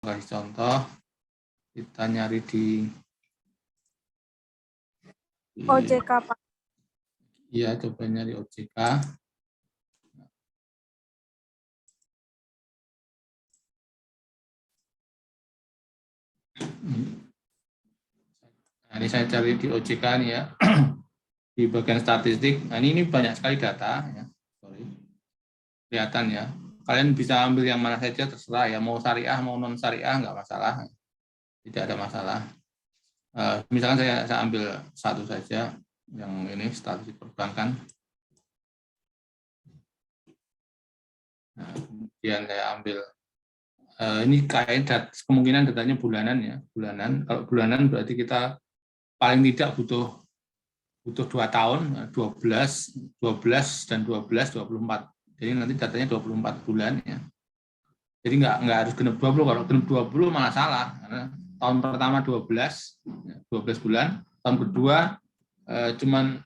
kasih contoh. Kita nyari di OJK, Pak. Iya, coba nyari OJK. Nah, ini saya cari di OJK nih ya. Di bagian statistik. Nah, ini banyak sekali data ya. Sorry. Kelihatan ya. Kalian bisa ambil yang mana saja terserah ya, mau syariah mau non syariah nggak masalah. Tidak ada masalah. Misalkan saya ambil satu saja, yang ini statistik perbankan. Nah, kemudian saya ambil ini kemungkinan datanya bulanan ya, bulanan. Kalau bulanan berarti kita paling tidak butuh 2 tahun, 12 dan 12, 24. Jadi nanti datanya 24 bulan ya. Jadi nggak harus genap 20, kalau genap 20 malah salah. Karena tahun pertama 12 bulan, tahun kedua cuman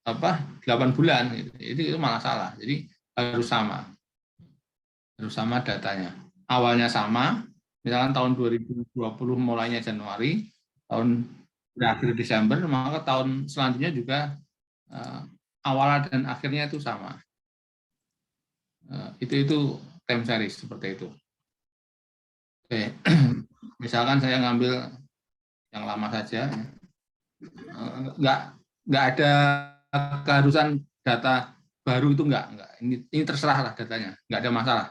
8 bulan, itu malah salah. Jadi harus sama datanya. Awalnya sama, misalkan tahun 2020 mulainya Januari, tahun berakhir Desember, maka tahun selanjutnya juga awal dan akhirnya itu sama. Itu time series seperti itu. Oke, misalkan saya ngambil yang lama saja, nggak ada keharusan data baru itu nggak. Ini terserah lah datanya, nggak ada masalah.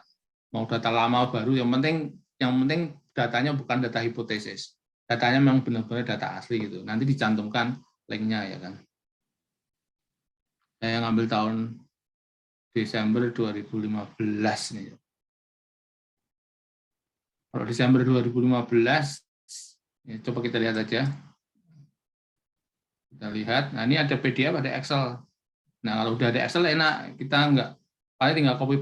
Mau data lama baru, yang penting datanya bukan data hipotesis, datanya memang benar-benar data asli gitu. Nanti dicantumkan linknya ya kan. Saya ngambil tahun Desember 2015 nih. Kalau Desember 2015, ya, coba kita lihat aja. Kita lihat, nah ini ada PDF, ada Excel. Nah kalau udah ada Excel enak, kita paling tinggal copy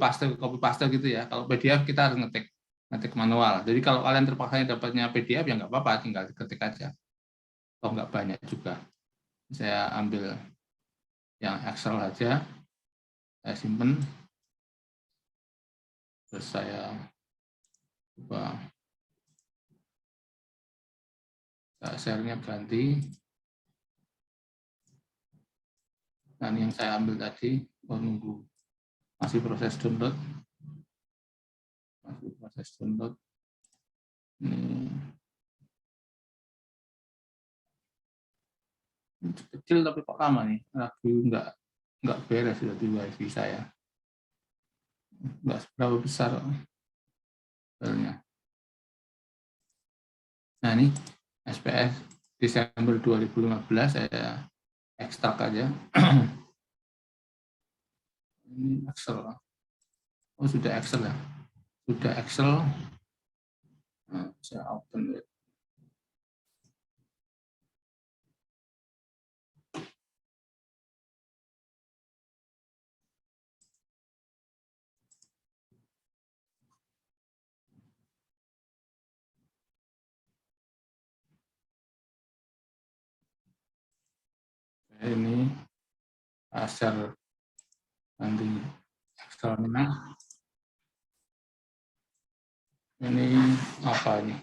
paste gitu ya. Kalau PDF kita harus ngetik manual. Jadi kalau kalian terpaksa dapatnya PDF ya nggak apa-apa, tinggal ketik aja. Kalau nggak banyak juga. Saya ambil yang Excel aja, saya simpen, terus saya coba share-nya ganti. Nah ini yang saya ambil tadi, menunggu masih proses download. Ini kecil tapi kok lama nih, lagi nggak beres sudah di wifi saya, nggak seberapa besar filenya. Nah ini SPS Desember 2015 saya ekstrak aja. Ini Excel, sudah Excel ya, sudah Excel. Nah, saya open it. Ini hasil nanti Excelnya. Ini apa ini?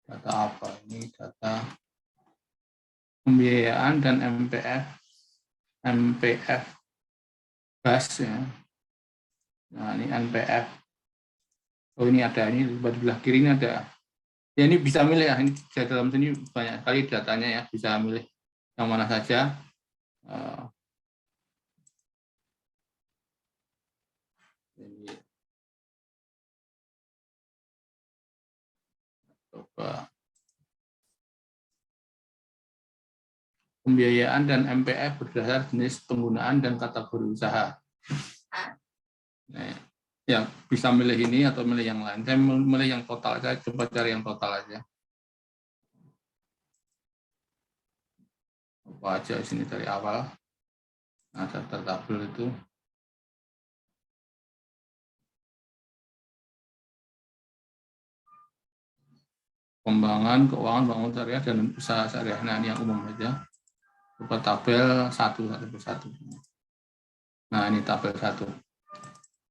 Data apa ini? Data pembiayaan dan MPF BAS ya. Nah ini NPF. Oh ini ada, ini di sebelah kiri ini ada. Ya ini bisa milih ya. Ini di dalam sini banyak sekali datanya ya. Bisa milih yang mana saja. Ini coba pembiayaan dan MPF berdasar jenis penggunaan dan kategori usaha. Nah, ya bisa milih ini atau milih yang lain. Saya milih yang total. Saya coba cari yang total aja. Apa aja di sini dari awal. Ada tabel itu. Pengembangan keuangan bangun syariah dan usaha syariah. Nah ini yang umum aja. Coba tabel satu persatu. Nah ini tabel 1.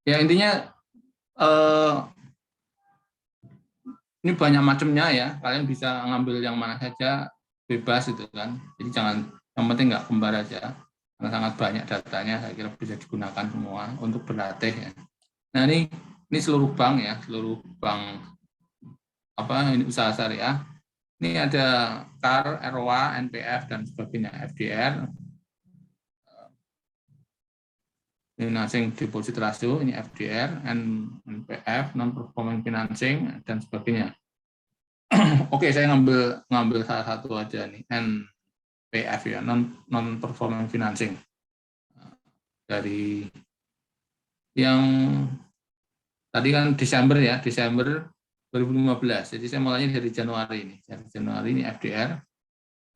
Ya intinya ini banyak macamnya ya. Kalian bisa ngambil yang mana saja, bebas itu kan. Jadi jangan, yang penting nggak kembar aja. Karena sangat banyak datanya, saya kira bisa digunakan semua untuk berlatih ya. Nah ini seluruh bank ya, seluruh bank ini usaha syariah. Ini ada KAR, ROA, NPF dan sebagainya, FDR. Financing deposit ratio, ini FDR, NPF, non performing financing dan sebagainya. Oke, saya ngambil salah satu aja nih, NPF ya, non performing financing. Dari yang tadi kan Desember ya, Desember 2015. Jadi saya mulainya dari Januari ini. Dari Januari ini FDR.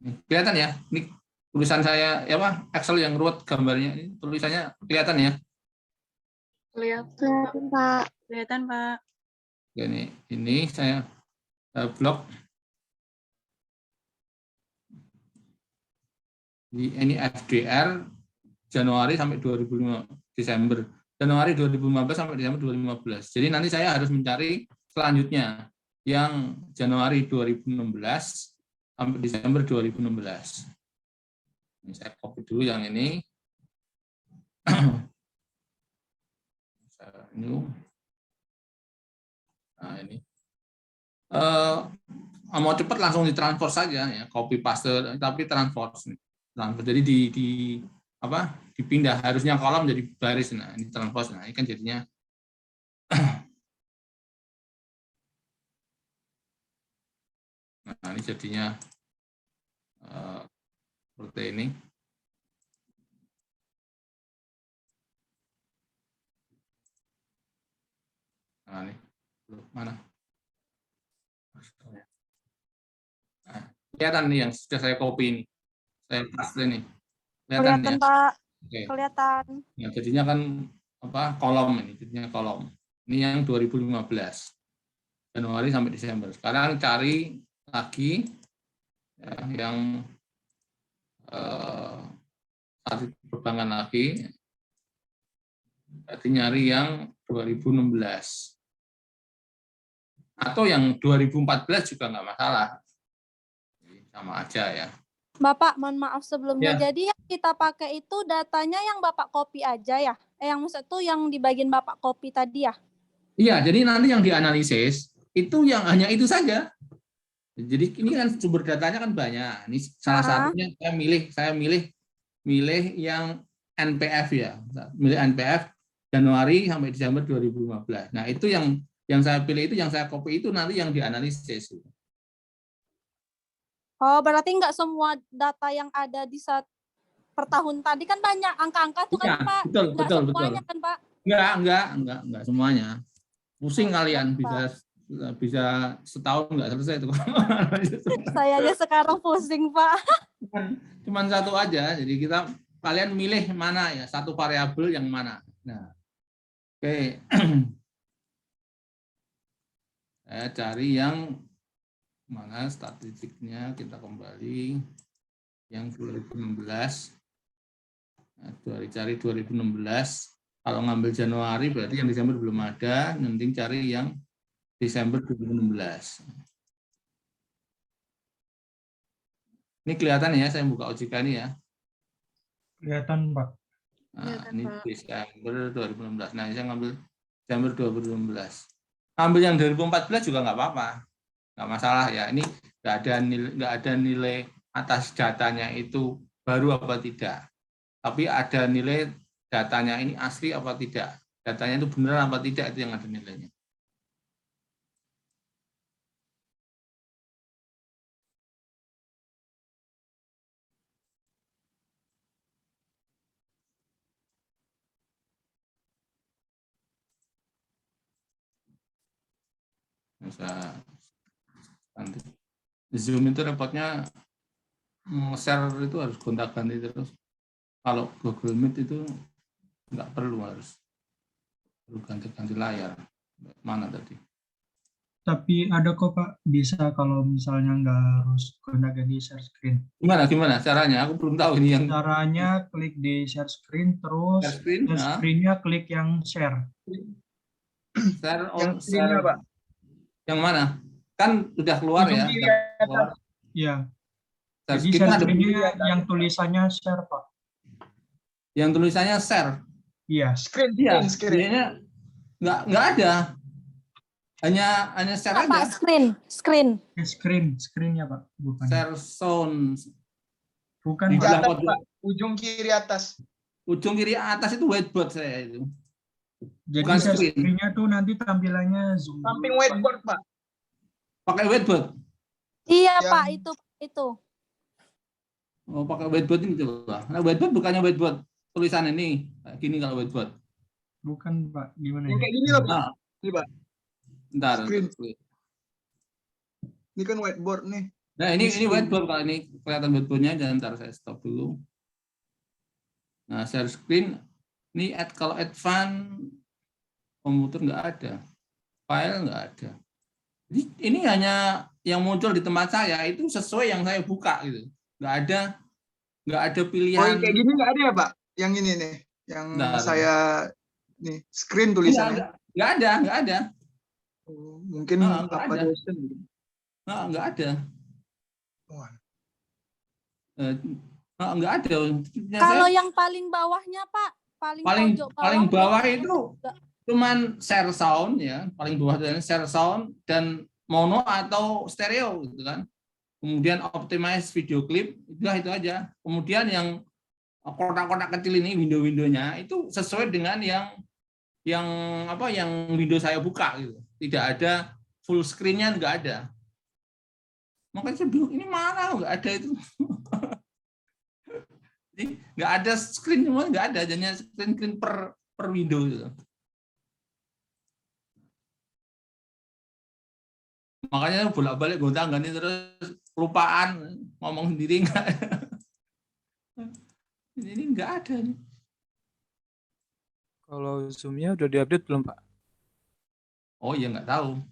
Ini kelihatan ya, ini tulisan saya ya Pak, Excel yang ruwet gambarnya ini tulisannya kelihatan ya. Kelihatan, Pak. Kelihatan, Pak. Ini saya blok. Ini FDR Januari sampai 2005 Desember. Januari 2015 sampai Desember 2015. Jadi nanti saya harus mencari selanjutnya yang Januari 2016 sampai Desember 2016. Ini saya copy dulu yang ini. Nah ini. Mau cepat langsung ditransfer saja ya, copy paste, tapi transfer. Jadi dipindah, harusnya kolom jadi baris. Nah ini transfer. Nah ini kan jadinya nah ini jadinya seperti ini. Nah ini mana? Nah, kelihatan nih yang sudah saya copy ini, saya paste nih. Kelihatan, Ya? Pak. Oke. Kelihatan. Ya, jadinya kan kolom ini, jadinya kolom. Ini yang 2015 Januari sampai Desember. Sekarang cari lagi ya, yang satu perbankan lagi. Berarti nyari yang 2016 atau yang 2014 juga nggak masalah, sama aja ya. Bapak, mohon maaf sebelumnya. Ya. Jadi yang kita pakai itu datanya yang Bapak copy aja ya? Yang maksud tuh yang di bagian Bapak copy tadi ya? Iya, jadi nanti yang dianalisis itu yang hanya itu saja. Jadi ini kan sumber datanya kan banyak. Ini salah satunya saya milih yang NPF ya. Milih NPF Januari sampai Desember 2015. Nah, itu yang saya pilih itu, yang saya copy itu nanti yang dianalisis. Oh, berarti nggak semua data yang ada di per tahun tadi kan banyak angka-angka tuh kan, Pak? Betul. Semuanya kan, Pak? Enggak semuanya. Pusing kalian, Pak. bisa setahun nggak selesai itu. Saya aja sekarang pusing, Pak. Cuman satu aja, jadi kalian milih mana ya, satu variabel yang mana. Nah, oke. Saya cari yang mana statistiknya, kita kembali yang 2016. Nah, cari 2016. Kalau ngambil Januari berarti yang Desember belum ada, nanti cari yang Desember 2016. Ini kelihatan ya, saya buka OJK ini ya. Kelihatan, Pak. Nah, ini Desember 2016. Nah, saya ngambil Desember 2016. Ambil yang 2014 juga nggak apa-apa, nggak masalah ya. Ini nggak ada nilai atas datanya itu baru apa tidak, tapi ada nilai datanya ini asli apa tidak, datanya itu benar apa tidak, itu yang ada nilainya. Bisa nanti Zoom itu repotnya share itu harus gonta-ganti terus. Kalau Google Meet itu nggak perlu, harus ganti-ganti layar. Mana tadi? Tapi ada kok, Pak, bisa kalau misalnya nggak harus gonta-ganti share screen. Gimana caranya? Aku belum tahu ini yang caranya. Klik di share screen, terus share screen-nya klik yang share. Share yang screen-nya, Pak. Yang mana? Kan udah keluar Ujung ya. kiri Udah atas. keluar. Iya. Share Jadi screen share ada screen-nya yang tulisannya share, Pak. yang tulisannya share. Iya. Screen, Iya, screen. dianya nggak ada. Hanya share Pak, aja. screen. Screen-nya, Pak. Bukan. Share sound. Bukan, Di Di Pak. belah atas, pojok. Pak. Ujung kiri atas. Ujung kiri atas itu whiteboard saya itu. Jadi Bukan share screen. screen-nya tuh nanti tampilannya Zoom. Samping dulu, Pak. whiteboard, Pak. Pakai whiteboard. Iya, Yang- Pak, itu. Oh, pakai whiteboard ini coba. Nah, whiteboard bukannya whiteboard tulisan ini. Kayak gini kalau whiteboard. Bukan, Pak. Gimana Yang ya? kayak gini loh, Pak. Nah, Ini, Pak. bentar. Screen. Ini kan whiteboard nih. Nah, ini Screen. whiteboard kalau ini kelihatan whiteboardnya. Dan ntar saya stop dulu. Nah, share screen. Ini kalau advance komputer nggak ada. File nggak ada. Jadi ini hanya yang muncul di tempat saya itu sesuai yang saya buka gitu. Nggak ada pilihan. Oh, yang kayak gini nggak ada ya, Pak? Yang ini nih. Yang Nggak ada. saya nih screen tulisannya. Nggak ada. Oh, mungkin Nggak apa ada. dosen gitu. Nggak ada. Oh, Nggak ada. Kalau yang paling bawahnya, Pak, paling pojok bawah. Paling bawah itu cuman share sound ya, paling bawah dan share sound dan mono atau stereo gitu kan. Kemudian optimize video clip, itu aja. Kemudian yang kotak-kotak kecil ini window-windownya itu sesuai dengan yang window saya buka gitu. Tidak ada full screen-nya, nggak ada. Makanya saya bingung ini mana nggak ada itu. Jadi nggak ada screen, semua nggak ada, hanya screen per window gitu. Makanya bolak-balik gonta-ganti terus kelupaan ngomong sendiri enggak. Ini enggak ada nih. Kalau Zoom-nya udah diupdate belum, Pak? Oh iya nggak tahu.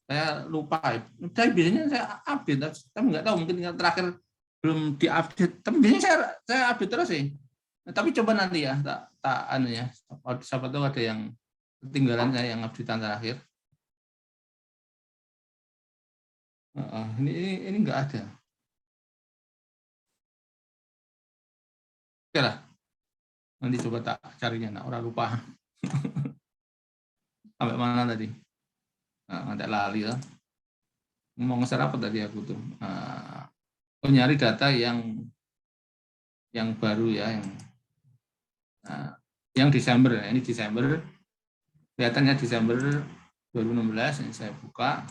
Saya lupa. Tapi biasanya saya update, tapi nggak tahu mungkin yang terakhir belum diupdate. Tapi biasanya saya update terus sih. Nah, tapi coba nanti ya tak anu ya. Siapa tahu ada yang ketinggalan saya yang updatean terakhir. Ini nggak ada. Oke lah. Nanti coba tak carinya. Nah, orang lupa. Sampai mana tadi? Nah, nanti lali lah. Ngomong ngeser apa tadi aku tuh? Nyari data yang baru ya, yang Desember ya. Ini Desember. Kelihatannya Desember 2016. Ini saya buka.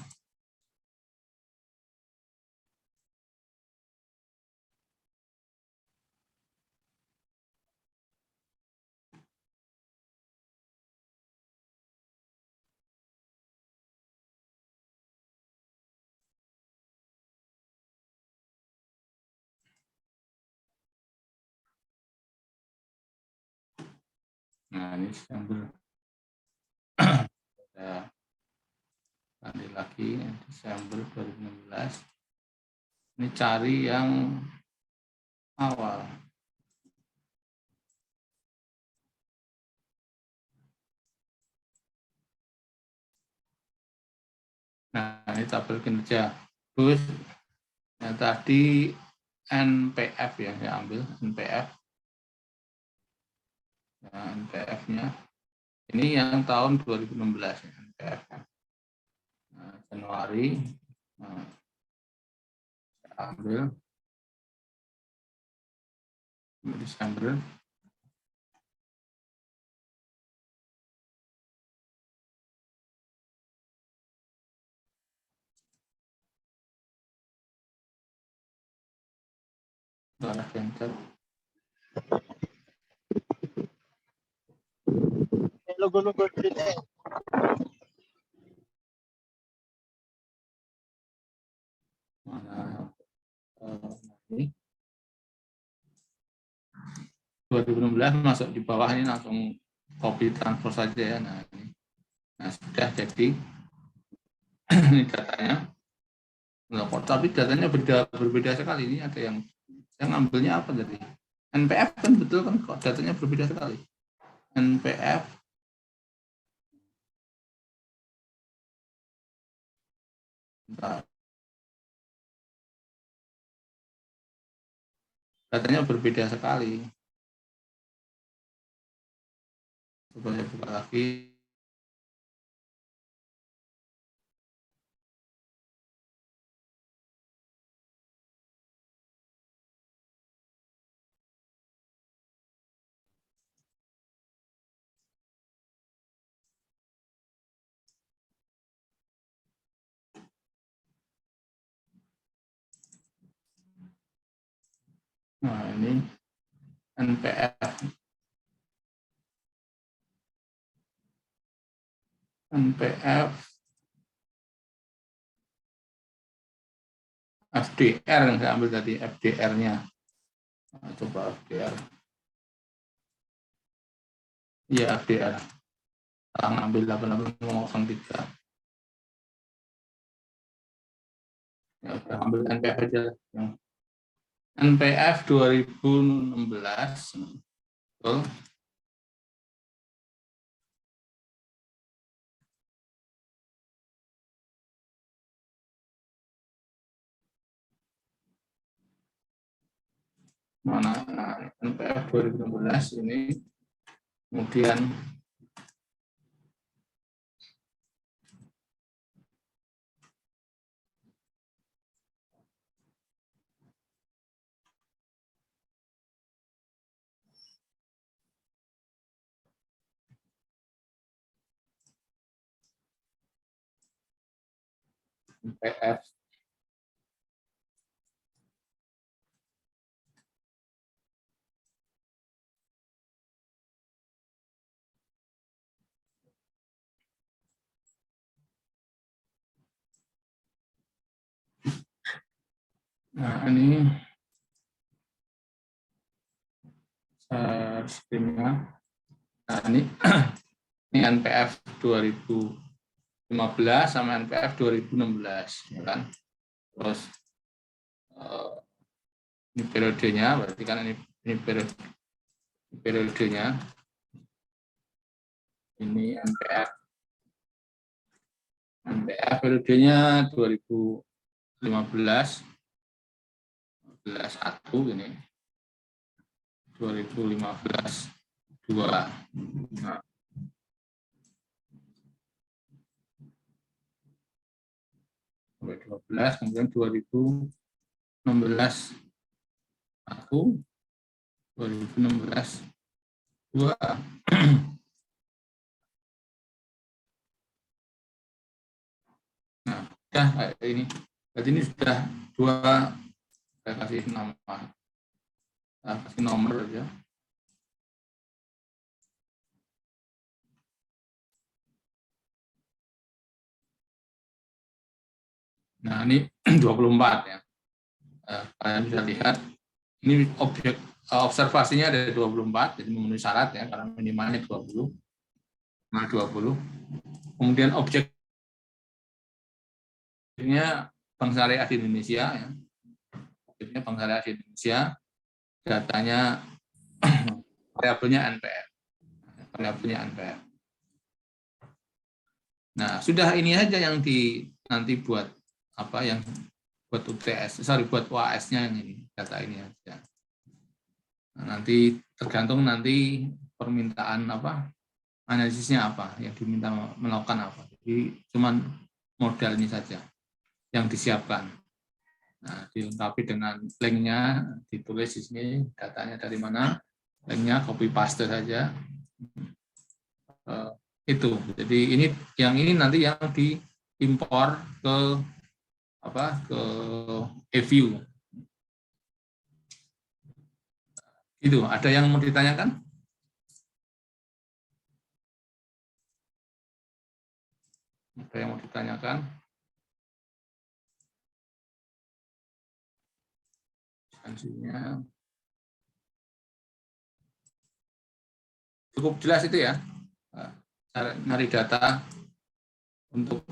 Nah, ini Desember. Ya, nanti lagi Desember 2016. Ini cari yang awal. Nah, ini tabel kinerja. Terus yang tadi NPF ya, saya ambil NPF. Nah, NPF-nya ini yang tahun 2016 ya, NPF. Nah, Januari. Nah, saya ambil Desember. Darah cancer. Logo-logo ini. Mana ini 2016 masuk di bawah ini langsung copy transfer saja ya. Nah ini, nah sudah jadi ini datanya. Nah, kok tapi datanya berbeda sekali. Ini ada yang saya ngambilnya apa tadi? NPF kan betul kan, kok datanya berbeda sekali. NPF Bentar. Datanya berbeda sekali. Coba saya buka lagi. Nah, ini NPF. NPF FDR yang saya ambil tadi, FDR-nya. Nah, coba FDR. Iya, FDR. Kita ambil 8803. Ya, udah ambil NPF aja. Yang NPF 2016. Betul. Mana NPF 2016 ini, kemudian NPF nah ini skrimnya. Nah ini NPF 2015 sama NPF 2016, ya kan? Terus ini periodenya, berarti kan ini periodenya. Ini NPF periodenya 2015 1 ini, 2015 2. Nah, sampai 12, kemudian 2016 1, 2016 2. Nah, ya kayak ini. Berarti ini sudah 2, saya kasih nama, saya kasih nomor aja. Nah, ini 24 ya. Kalian bisa lihat, ini objek observasinya ada 24, jadi memenuhi syarat ya, karena minimalnya 20. Nah, 20. Kemudian objeknya Bank Syariah di Indonesia ya. Objeknya Bank Syariah di Indonesia, datanya variabelnya NPF. Variabelnya NPF. Nah, sudah ini aja yang nanti buat apa yang buat UTS, buat UAS-nya yang ini, data ini aja. Nah, nanti tergantung nanti permintaan apa, analisisnya apa, yang diminta melakukan apa. Jadi cuman modal ini saja yang disiapkan. Nah, dilengkapi dengan linknya, ditulis di sini datanya dari mana, linknya copy paste saja. Itu. Jadi ini nanti yang diimpor ke eView. Itu, ada yang mau ditanyakan? Ada yang mau ditanyakan? Sanksinya cukup jelas itu ya. Cara nyari data untuk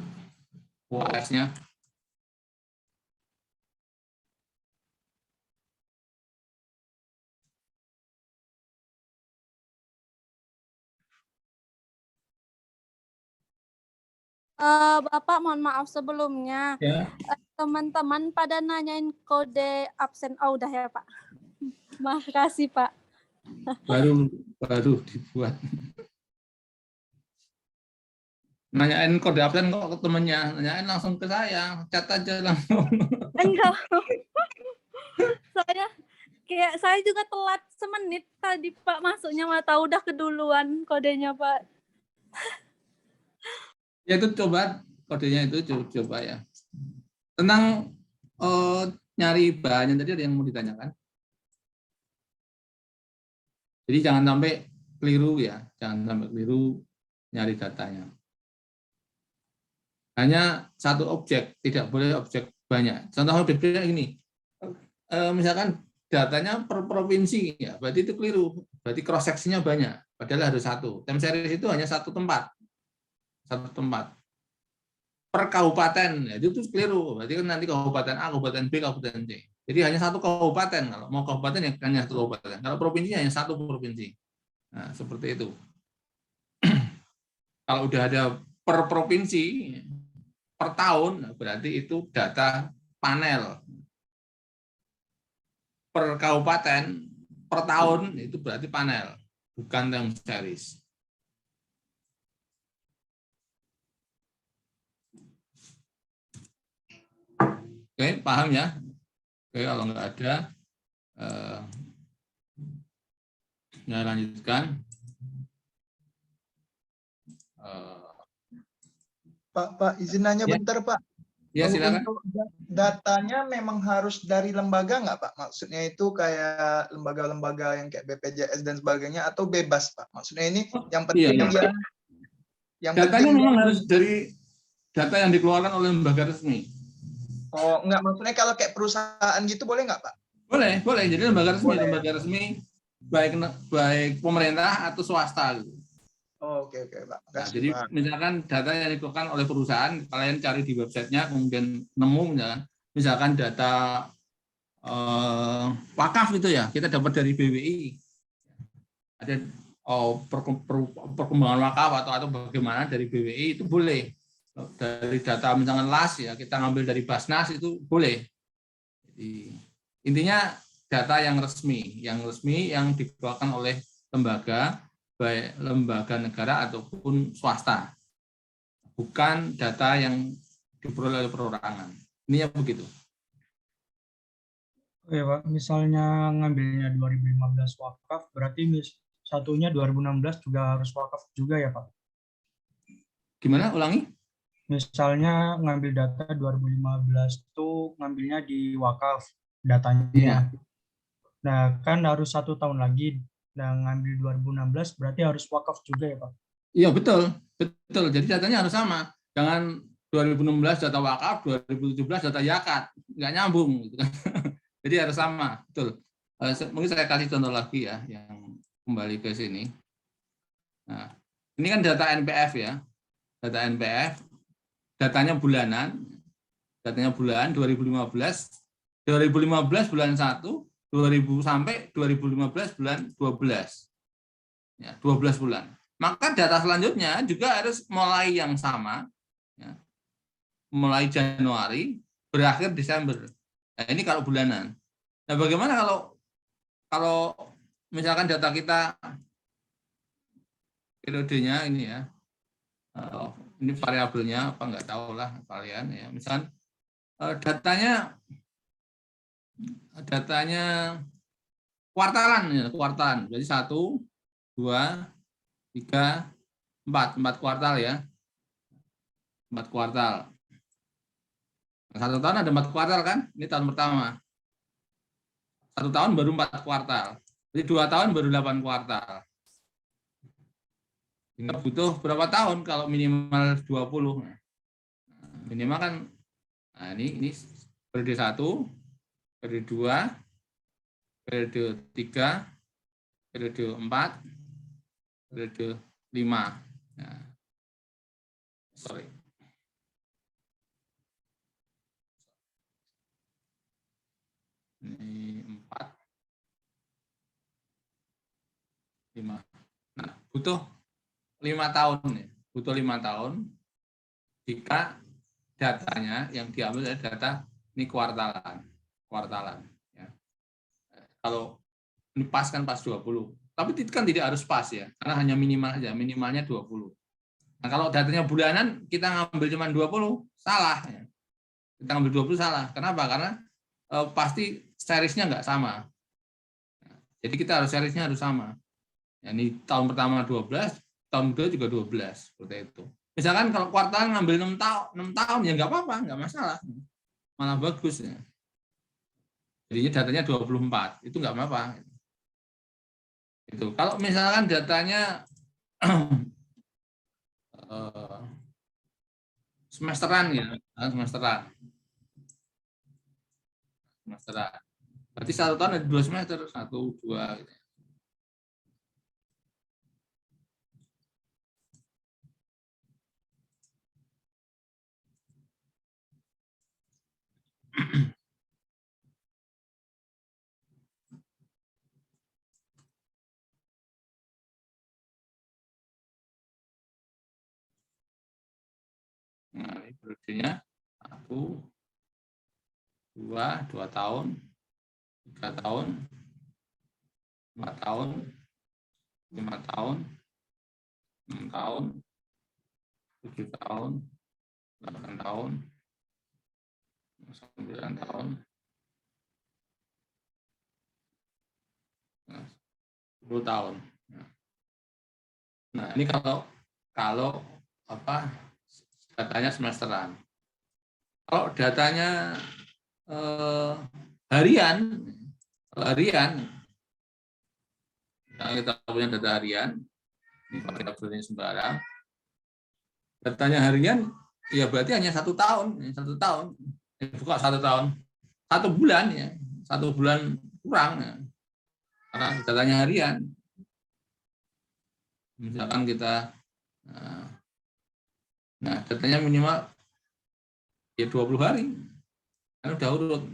UAS-nya. Bapak, mohon maaf sebelumnya. Ya, Teman-teman pada nanyain kode absen. Oh, udah ya, Pak. Makasih, Pak. baru dibuat. Nanyain kode absen kok ke temennya, nanyain langsung ke saya, chat aja langsung. Enggak. Saya juga telat semenit tadi, Pak, masuknya, mata udah keduluan kodenya, Pak. Ya itu coba kodenya itu coba ya. Tentang nyari bahannya tadi ada yang mau ditanyakan. Jadi jangan sampai keliru ya, jangan sampai keliru nyari datanya. Hanya satu objek, tidak boleh objek banyak. Contoh objeknya gini, misalkan datanya per provinsi, ya berarti itu keliru. Berarti cross section-nya banyak, padahal harus satu. Time series itu hanya satu tempat. Per kabupaten, ya, itu keliru. Berarti kan nanti kabupaten A, kabupaten B, kabupaten C. Jadi hanya satu kabupaten. Kalau mau kabupaten ya hanya satu kabupaten. Kalau provinsi hanya satu provinsi. Nah, seperti itu. Kalau udah ada per provinsi, per tahun, berarti itu data panel. Per kabupaten, per tahun, itu berarti panel, bukan time series. Oke, paham ya? Oke, kalau nggak ada, ya lanjutkan. Pak, izin nanya Ya. bentar, Pak. Ya, silakan. Untuk datanya memang harus dari lembaga nggak, Pak? Maksudnya itu kayak lembaga-lembaga yang kayak BPJS dan sebagainya, atau bebas, Pak? Maksudnya ini yang Iya, penting iya. yang Datanya penting. memang harus dari data yang dikeluarkan oleh lembaga resmi. Oh, enggak, maksudnya kalau kayak perusahaan gitu boleh nggak, Pak? Boleh. Jadi lembaga Boleh. resmi baik pemerintah atau swasta. Gitu. Oh, oke, Pak. Nah, Makasih, jadi Pak. misalkan data yang dikeluarkan oleh perusahaan, kalian cari di websitenya, kemudian nemu misalkan data wakaf itu ya, kita dapat dari BWI. Ada perkembangan wakaf atau bagaimana dari BWI itu boleh. Dari data misalkan LAS ya, kita ngambil dari Basnas itu boleh. Jadi, intinya data yang resmi yang dikeluarkan oleh lembaga, baik lembaga negara ataupun swasta, bukan data yang diperoleh oleh perorangan. Ini ya begitu. Oke, Pak. Misalnya ngambilnya 2015 wakaf, berarti satunya 2016 juga harus wakaf juga ya, Pak? Gimana? Ulangi? Misalnya ngambil data 2015 itu ngambilnya di wakaf datanya. Iya. Nah, kan harus 1 tahun lagi. Nah, ngambil 2016 berarti harus wakaf juga ya, Pak? Iya, betul. Jadi datanya harus sama. Jangan 2016 data wakaf, 2017 data yakat. Nggak nyambung. Gitu kan. Jadi harus sama. Betul. Mungkin saya kasih contoh lagi ya, yang kembali ke sini. Nah, ini kan data NPF ya. Data NPF, datanya bulanan 2015 bulan 1, 2000 sampai 2015 bulan 12. Ya, 12 bulan. Maka data selanjutnya juga harus mulai yang sama, ya, mulai Januari, berakhir Desember. Nah, ini kalau bulanan. Nah, bagaimana kalau misalkan data kita periodenya ini ya, ini variabelnya apa nggak tahu lah kalian ya. Misalkan datanya kuartalan, ya, kuartalan. Jadi 1, 2, 3, 4 kuartal ya. 4 kuartal. Satu tahun ada 4 kuartal kan? Ini tahun pertama. 1 tahun baru 4 kuartal. Jadi 2 tahun baru 8 kuartal. Ini butuh berapa tahun kalau minimal 20? Minimal kan, nah ini periode 1, periode 2, periode 3, periode 4, periode 5. Nah, sorry. Ini 4, 5. Nah, butuh 5 tahun ya. Butuh 5 tahun. jika datanya yang diambil adalah data ini kuartalan ya. Kalau ini pas kan pas 20, tapi itu kan tidak harus pas ya, karena hanya minimal saja, minimalnya 20. Nah, kalau datanya bulanan kita ngambil cuma 20, salah ya. Kita ngambil 20 salah. Kenapa? Karena pasti seriesnya nggak sama. Jadi kita harus seriesnya harus sama. Ya, ini tahun pertama 12, tahun kedua juga 12, seperti itu. Misalkan kalau kuartal ngambil 6 tahun ya nggak apa-apa, nggak masalah. Malah bagus ya. Jadinya datanya 24, itu nggak apa-apa. Itu. Kalau misalkan datanya semesteran ya, semesteran. Berarti 1 tahun ada 2 semester, 1, 2 gitu. Nah, ini periodenya 1, 2 tahun, 3 tahun, 4 tahun, 5 tahun, 6 tahun, 7 tahun, 8 tahun, 9 tahun, 10 tahun. Nah, ini kalau datanya semesteran. Kalau datanya harian, nah kita punya data harian, ini kalau kita beli sembarang, datanya harian, ya berarti hanya 1 tahun, bukan 1 tahun, 1 bulan ya, 1 bulan kurang ya. Karena datanya harian. Misalkan kita, nah datanya minimal ya 20 hari, kan udah urut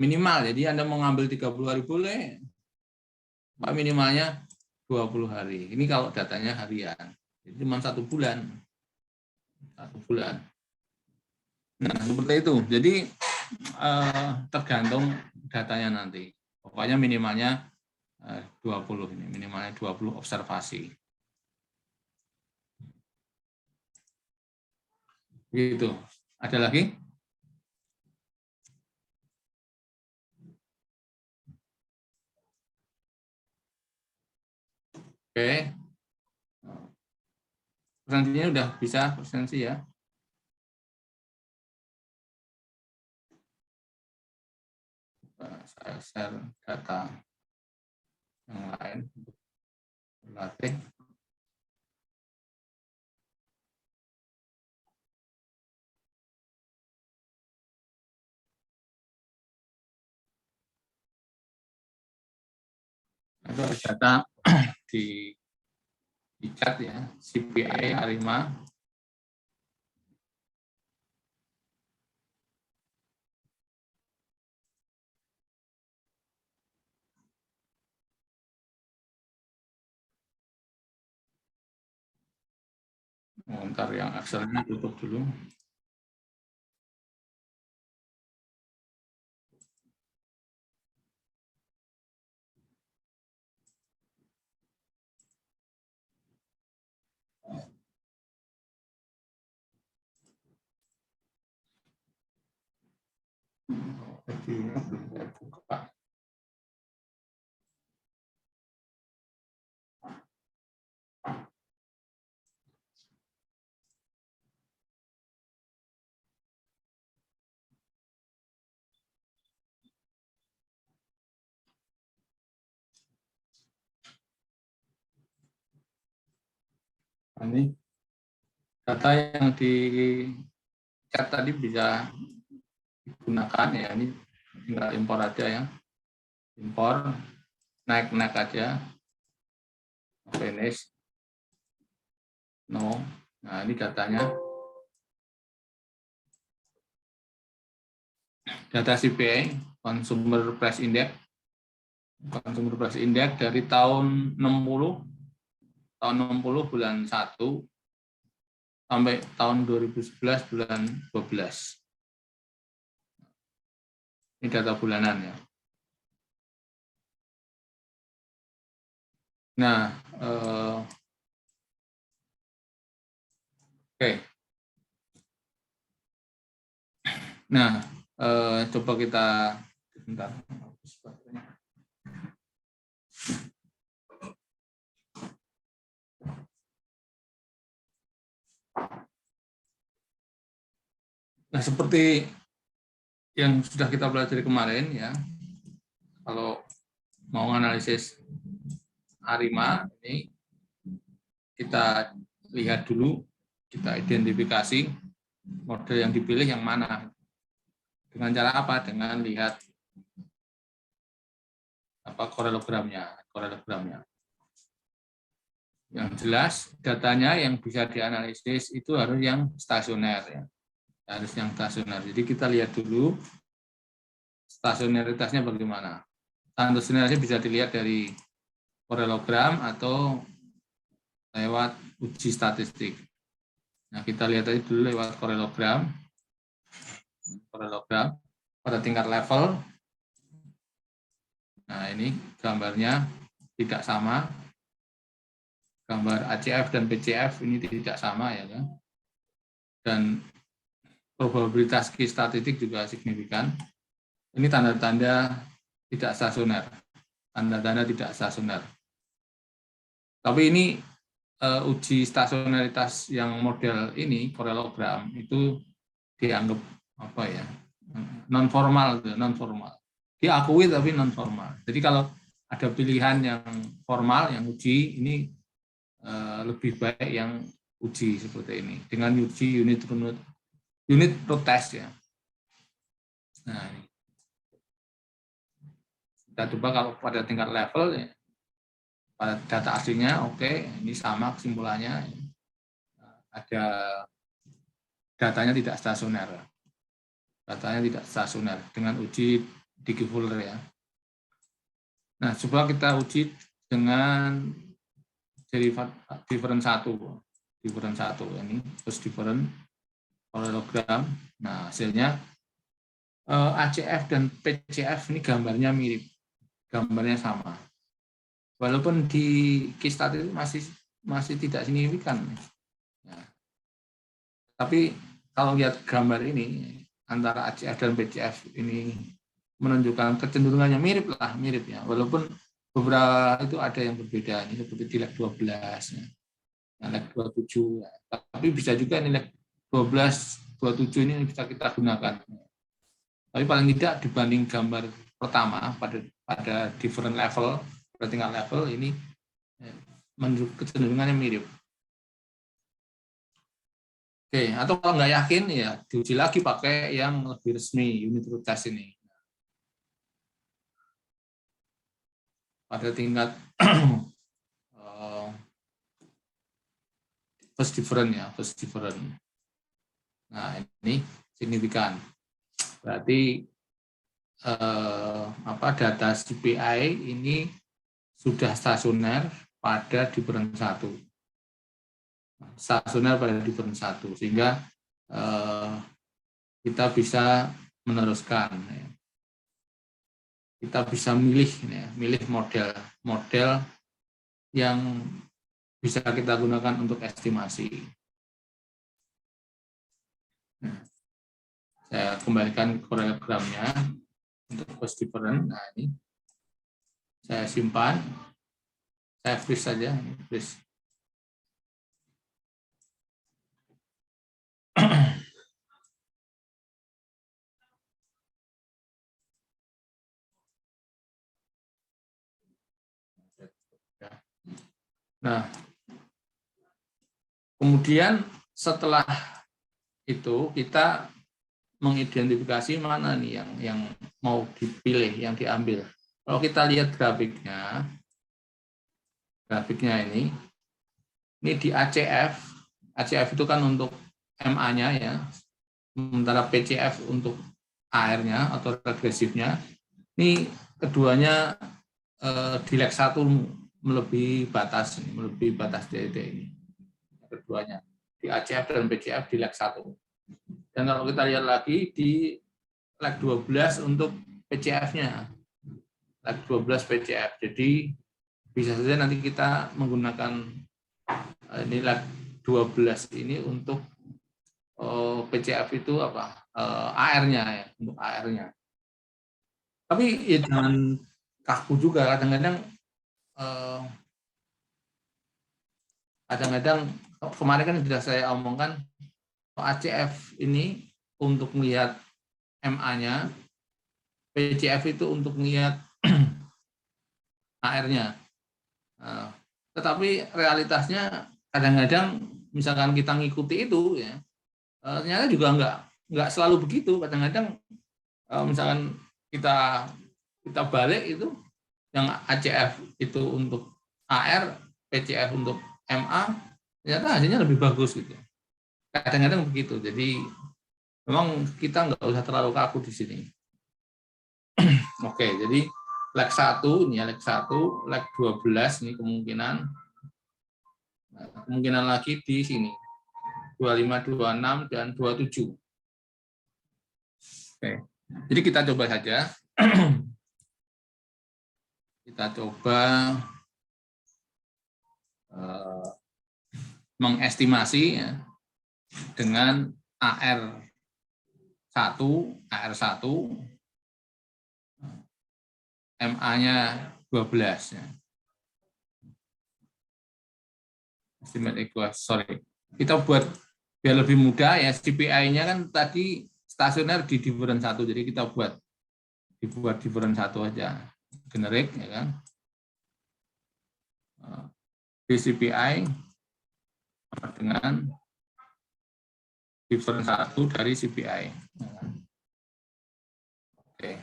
minimal. Jadi Anda mau ngambil 30 hari boleh, Pak, minimalnya 20 hari. Ini kalau datanya harian, jadi cuma 1 bulan. 1 bulan. Nah, seperti itu. Jadi tergantung datanya nanti. Pokoknya minimalnya 20 ini, minimalnya 20 observasi. Gitu. Ada lagi? Oke. Presentasinya udah bisa presentasi ya. Saya share data yang lain untuk berlatih. Ada data di chat ya, CPI Arima. Ntar yang Excel-nya tutup dulu. Ini data yang di chat tadi bisa digunakan ya, ini tinggal impor aja ya, impor, naik aja, finish, no. Nah ini datanya, data CPI, Consumer Price Index dari tahun 60 bulan 1 sampai tahun 2011 bulan 12. Ini data bulanan ya. Nah, oke. Nah, coba kita bentar. Nah, seperti yang sudah kita pelajari kemarin ya, kalau mau analisis ARIMA ini kita lihat dulu, kita identifikasi model yang dipilih yang mana. Dengan cara apa? Dengan lihat korelogramnya. Yang jelas datanya yang bisa dianalisis itu harus yang stasioner ya. Harus yang stasioner. Jadi kita lihat dulu stasioneritasnya bagaimana. Stasioneritasnya bisa dilihat dari korelogram atau lewat uji statistik. Nah, kita lihat tadi dulu lewat korelogram pada tingkat level. Nah, ini gambarnya tidak sama. Gambar ACF dan PCF ini tidak sama ya kan. Dan probabilitas Q statistik juga signifikan. Ini tanda-tanda tidak stasioner. Tanda-tanda tidak stasioner. Tapi ini uji stasioneritas yang model ini korelogram itu dianggap apa ya? Non formal. Diakui tapi non formal. Jadi kalau ada pilihan yang formal yang uji ini lebih baik yang uji seperti ini dengan uji unit root test ya. Nah, ini. Kita coba kalau pada tingkat level ya, pada data aslinya oke, ini sama kesimpulannya. Ada datanya tidak stasioner. Datanya tidak stasioner dengan uji Dickey-Fuller ya. Nah, coba kita uji dengan different 1 ini terus different korelogram. Nah, hasilnya ACF dan PCF ini gambarnya mirip, gambarnya sama. Walaupun di Q-stat itu masih tidak signifikan. Ya. Tapi kalau lihat gambar ini antara ACF dan PCF ini menunjukkan kecenderungannya mirip ya. Walaupun beberapa itu ada yang berbeda, ini seperti di leg 12, ya. Leg 27, ya. Tapi bisa juga ini leg 12, 27 ini bisa kita gunakan. Tapi paling tidak dibanding gambar pertama pada different level, pada tingkat level ini menunjukkan kecenderungannya mirip. Oke, atau kalau nggak yakin ya diuji lagi pakai yang lebih resmi, unit root test ini. Pada tingkat first different ya, first different. Nah, ini signifikan. Berarti data CPI ini sudah stasioner pada different 1. Stasioner pada different 1 sehingga kita bisa meneruskan ya. Kita bisa milih model yang bisa kita gunakan untuk estimasi. Nah, saya kembalikan koreogramnya untuk cost difference. Nah, ini saya simpan, saya freeze saja, freeze. Nah, kemudian setelah itu kita mengidentifikasi mana nih yang mau dipilih, yang diambil. Kalau kita lihat grafiknya ini di ACF itu kan untuk MA-nya ya, sementara PCF untuk AR-nya atau regresifnya. Ini keduanya di leg 1 melebihi batas DD ini. Keduanya di ACF dan PCF di leg 1. Dan kalau kita lihat lagi di leg 12 untuk PCF-nya. Leg 12 PCF. Jadi bisa saja nanti kita menggunakan ini leg 12 ini untuk PCF itu apa? AR-nya ya, untuk AR-nya. Tapi ya jangan kaku juga, kadang-kadang kemarin kan sudah saya omongkan ACF ini untuk melihat MA-nya, PCF itu untuk melihat AR-nya. Tetapi realitasnya kadang-kadang misalkan kita ngikuti itu ya, ternyata juga nggak selalu begitu. Kadang-kadang misalkan kita balik itu yang ACF itu untuk AR, PCF untuk MA, ternyata hasilnya lebih bagus gitu. Kadang-kadang begitu. Jadi memang kita nggak usah terlalu kaku di sini. Oke, jadi leg 1 ini ya, leg 1, leg 12 ini kemungkinan lagi di sini 25, 26 dan 27. Oke. Jadi kita coba saja. Kita coba mengestimasi ya, dengan AR1, MA-nya 12 ya. Estimate equal, sorry. Kita buat biar lebih mudah ya, CPI-nya kan tadi stasioner di different 1, jadi kita dibuat different 1 aja. Generik ya kan. CPI dengan different 1 dari CPI. Oke.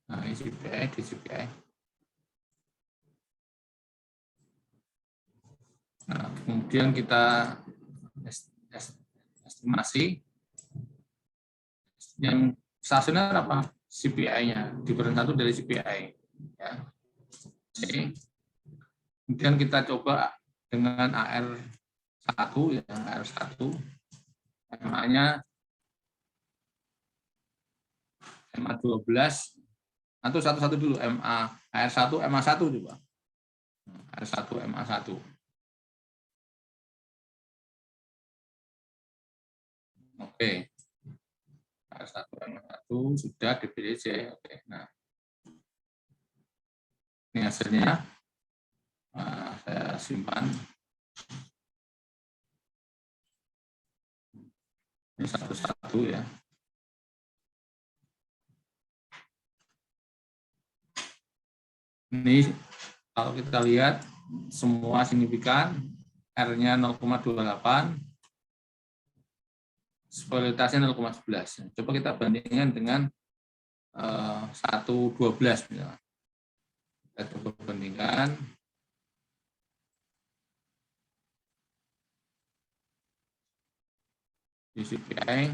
Nah, ini CPI di CPI. Nah, kemudian kita estimasi yang stasioner apa? CPI-nya, different 1 dari CPI. Ya. Oke. Kemudian kita coba dengan AR1 ya, AR1. MA-nya MA12 atau satu-satu dulu, AR1 MA1 coba. AR1 MA1. Oke. AR1 MA1 sudah DPDC. Oke. Nah. Ini hasilnya. Nah, saya simpan. Ini satu-satu ya. Ini kalau kita lihat semua signifikan, R-nya 0,28, volatilitasnya 0,11. Coba kita bandingkan dengan 1,12 misalnya. Kita coba bandingkan. Di CPI,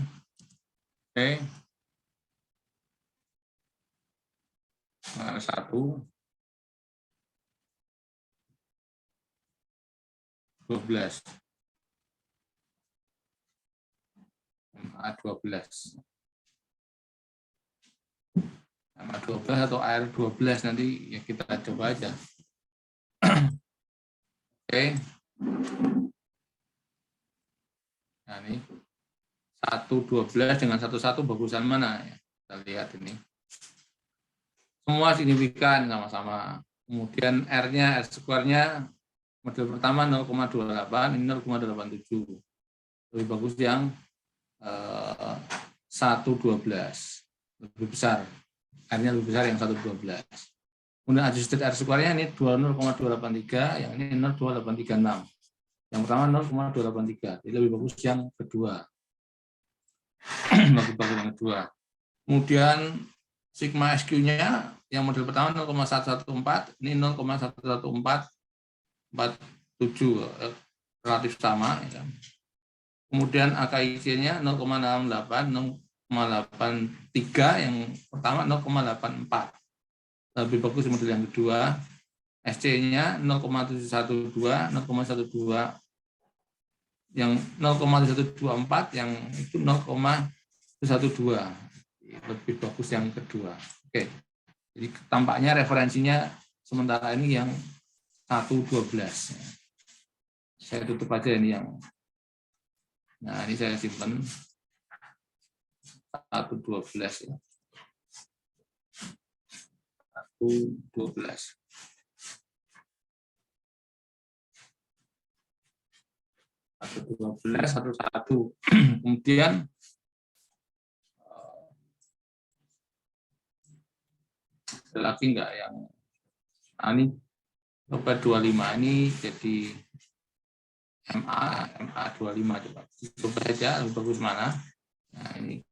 oke, R1, 12, MA12, MA12 atau AR12 nanti ya kita coba aja. Oke. Nah ini 1,12 dengan 1,1 bagusan mana ya? Kita lihat ini. Semua signifikan sama-sama. Kemudian R-nya, R-square-nya model pertama 0,28, ini 0,87. Lebih bagus yang 1,12. Lebih besar. R-nya lebih besar yang 1,12. Kemudian adjusted R-square-nya ini 0,283, yang ini 0,2836. Yang pertama 0,283. Jadi lebih bagus yang kedua. Lebih bagus yang kedua. Kemudian sigma SQ-nya yang model pertama 0,114, ini 0,11447, relatif sama. Ya. Kemudian AKIC-nya 0,68, 0,83, yang pertama 0,84. Lebih bagus model yang kedua. SC-nya 0,712, 0,12 yang 0,124 yang itu 0,112, lebih bagus yang kedua. Oke, jadi tampaknya referensinya sementara ini yang 112. Saya tutup aja ini yang, nah ini saya simpan 112 ya. 112. Satu. Kemudian ada lagi enggak yang ini coba 25 ini jadi MA 25 coba saja lebih bagus mana. Nah ini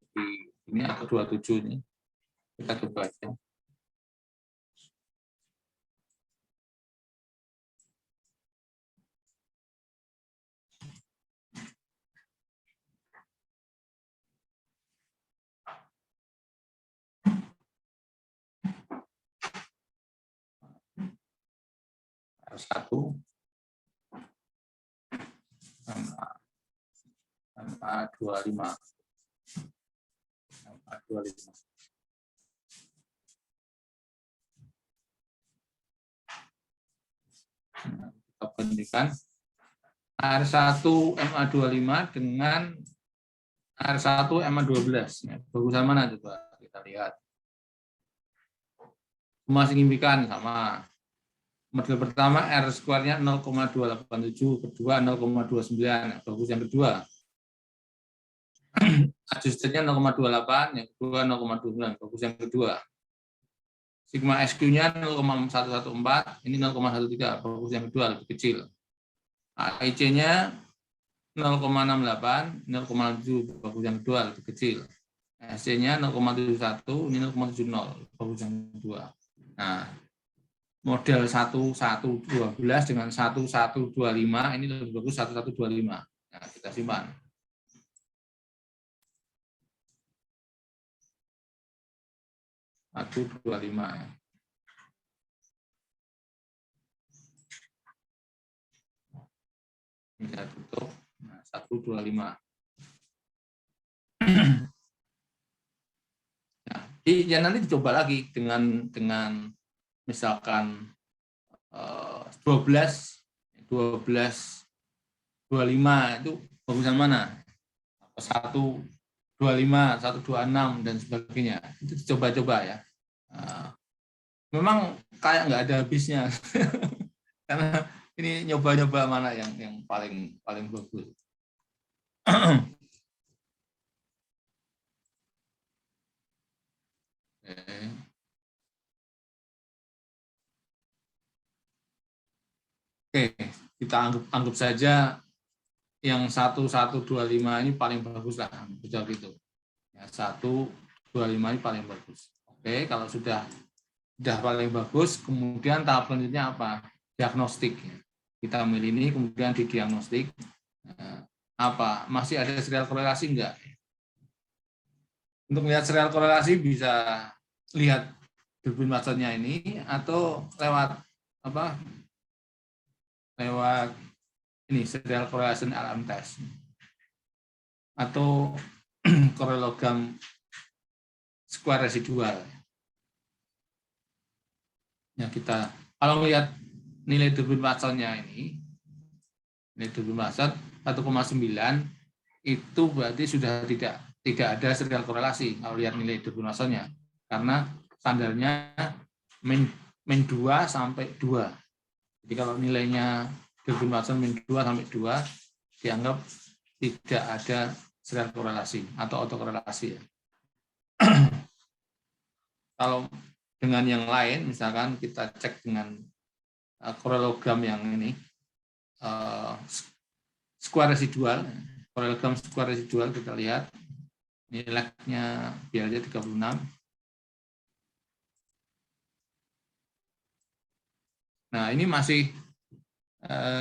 atau 27 ini kita coba aja. Satu MA 25 MA 25. Kita bandingkan R1 MA25 dengan R1 MA12. Ya, bagusan mana coba kita lihat. Semua signifikan sama. Model pertama R square-nya 0,287, kedua 0,29, bagus yang kedua. Adjusted-nya 0,28, yang kedua 0,29, bagus yang kedua. Sigma SQ-nya 0,114, ini 0,13, bagus yang kedua, lebih kecil. AIC-nya 0,68, 0,7, bagus yang kedua, lebih kecil. SC-nya 0,71, ini 0,70, bagus yang kedua. Nah, model 1112 dengan 1125 ini lebih bagus 1125. Nah, kita simpan. Satu 25 ya. Ini saya tutup. Nah, 125. Nah, ya nanti dicoba lagi dengan misalkan 12 25 itu bagusan mana? 125, 126 dan sebagainya. Itu dicoba-coba ya. Memang kayak nggak ada habisnya. Karena ini nyoba-nyoba mana yang paling bagus. Oke, kita anggap saja yang 1125 ini paling bagus lah, betul gitu. Ya, 125 ini paling bagus. Oke, kalau sudah paling bagus, kemudian tahap selanjutnya apa? Diagnostik. Kita milih ini, kemudian didiagnostik. Apa? Masih ada serial korelasi enggak? Untuk melihat serial korelasi bisa lihat durbin Watsonnya ini atau lewat apa? Lewat ini serial correlation alarm test atau korelogram square residual. Ya, kita kalau melihat nilai durbin Watsonnya ini, nilai durbin Watson 1,9 itu berarti sudah tidak ada serial korelasi kalau lihat nilai durbin Watsonnya, karena standarnya min 2 sampai 2. Jadi kalau nilainya durbin Watson min 2 sampai 2 dianggap tidak ada serial korelasi atau autokorelasi. Kalau dengan yang lain, misalkan kita cek dengan korelogram yang ini, square residual, korelogram square residual kita lihat, nilainya biar aja 36. Nah, ini masih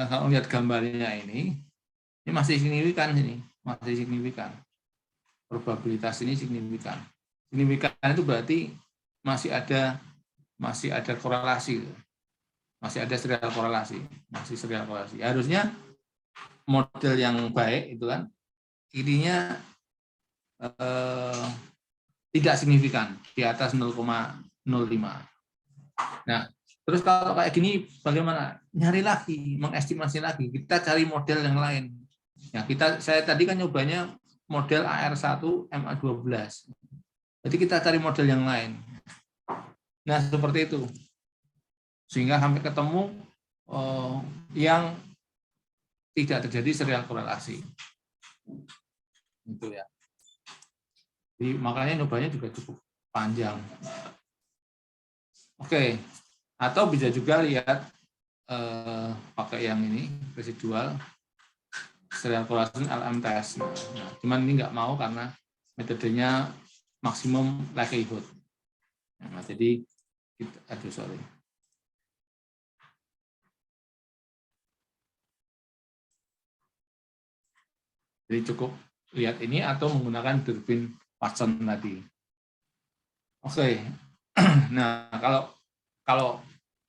kalau lihat gambarnya ini masih signifikan ini, masih signifikan. Probabilitas ini signifikan. Signifikan itu berarti masih ada korelasi, masih ada serial korelasi, masih serial korelasi. Harusnya model yang baik itu kan ininya tidak signifikan di atas 0,05. Nah, terus kalau kayak gini bagaimana? Nyari lagi, mengestimasi lagi. Kita cari model yang lain. Ya, saya tadi kan nyobanya model AR1 MA12. Jadi kita cari model yang lain. Nah, seperti itu. Sehingga sampai ketemu yang tidak terjadi serial korelasi. Itu ya. Jadi makanya nyobanya juga cukup panjang. Oke. Atau bisa juga lihat pakai yang ini residual serial correlation LM test. Nah, cuman ini nggak mau karena metodenya maksimum likelihood. Nah, jadi sorry. Jadi cukup lihat ini atau menggunakan Durbin Watson tadi. Oke. Nah, kalau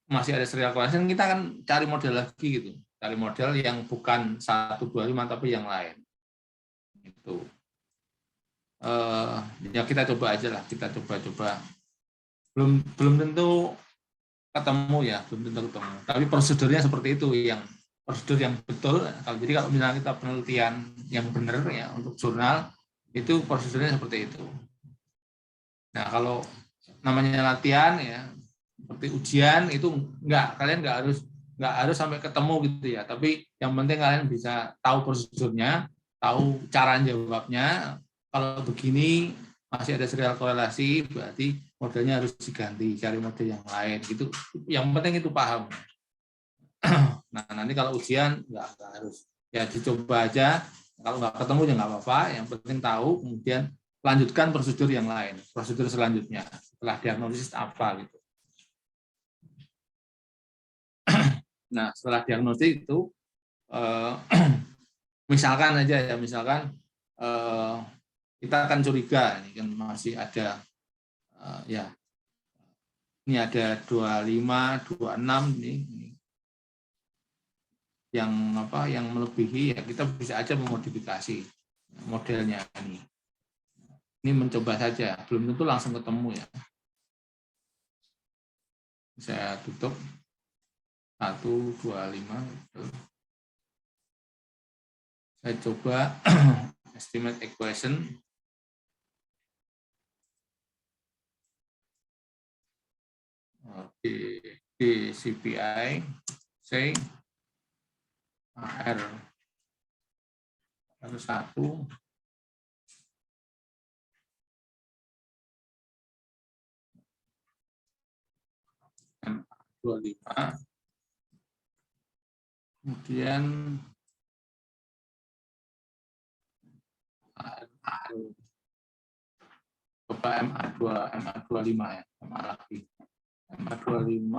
masih ada serial correlation, kita akan cari model lagi gitu. Cari model yang bukan 125 tapi yang lain. Itu. Ya kita coba aja lah, kita coba. Belum tentu ketemu ya, belum tentu ketemu. Tapi prosedurnya seperti itu, yang prosedur yang betul. Jadi kalau misalnya kita penelitian yang benar ya untuk jurnal, itu prosedurnya seperti itu. Nah, kalau namanya latihan ya seperti ujian itu kalian nggak harus sampai ketemu gitu ya. Tapi yang penting kalian bisa tahu prosedurnya, tahu cara jawabnya. Kalau begini masih ada serial korelasi, berarti modelnya harus diganti, cari model yang lain gitu. Yang penting itu paham. Nah, nanti kalau ujian nggak harus, ya dicoba aja. Kalau nggak ketemu ya nggak apa-apa. Yang penting tahu, kemudian lanjutkan prosedur yang lain, prosedur selanjutnya setelah diagnosis apa gitu. Nah, setelah diagnosis itu, misalkan kita akan curiga ini kan masih ada ya ini ada 25, 26 ini yang melebihi, ya kita bisa aja memodifikasi modelnya ini. Ini mencoba saja, belum tentu langsung ketemu ya. Saya tutup 125. Saya coba estimate equation. Di CPI, say R1 MA25, kemudian coba MA25 ya, MA lagi. MA25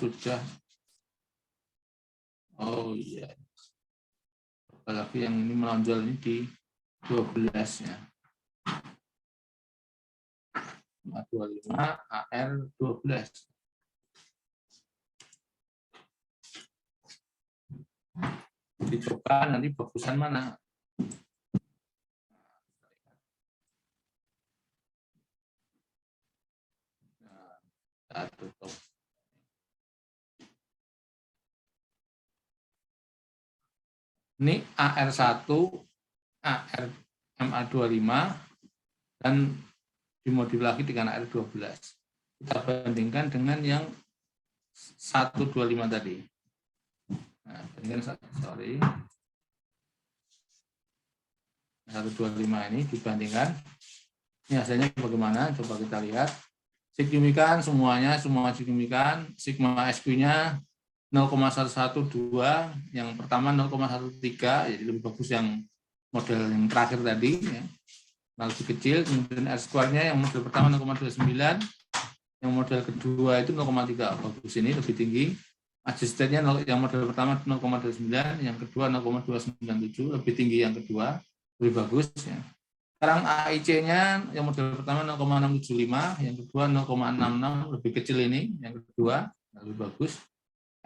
sudah. Oh iya. Apalagi yang ini menonjol ini di 12 ya. MA25 AR12. Dicoba nanti bagusan mana. Tutup. Ini AR1, AR MA25, dan dimodif lagi dengan AR12. Kita bandingkan dengan yang 125 tadi. Nah, bandingkan, 125 ini dibandingkan. Ini hasilnya bagaimana? Coba kita lihat. Signifikan semuanya, semua signifikan. Sigma SQ-nya 0,112, yang pertama 0,13, jadi lebih bagus yang model yang terakhir tadi, ya. Lebih kecil. Kemudian R-square-nya yang model pertama 0,29, yang model kedua itu 0,3, bagus, ini lebih tinggi. Adjusted-nya yang model pertama 0,29, yang kedua 0,297, lebih tinggi yang kedua, lebih bagus ya. Sekarang AIC-nya yang model pertama 0,675, yang kedua 0,66, lebih kecil ini, yang kedua lebih bagus.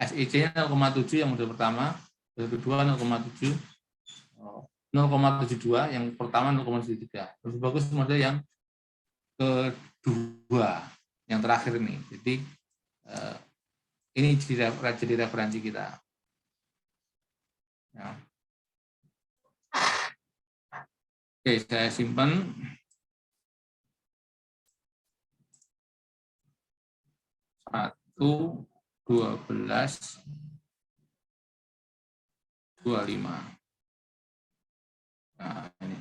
SIC-nya 0,7 yang model pertama, model kedua 0,7, 0,72, yang pertama 0,73. Lebih bagus model yang kedua, yang terakhir ini. Jadi ini jadi referensi kita. Ya. Oke, saya simpan. Satu, 12, 25. Nah, ini.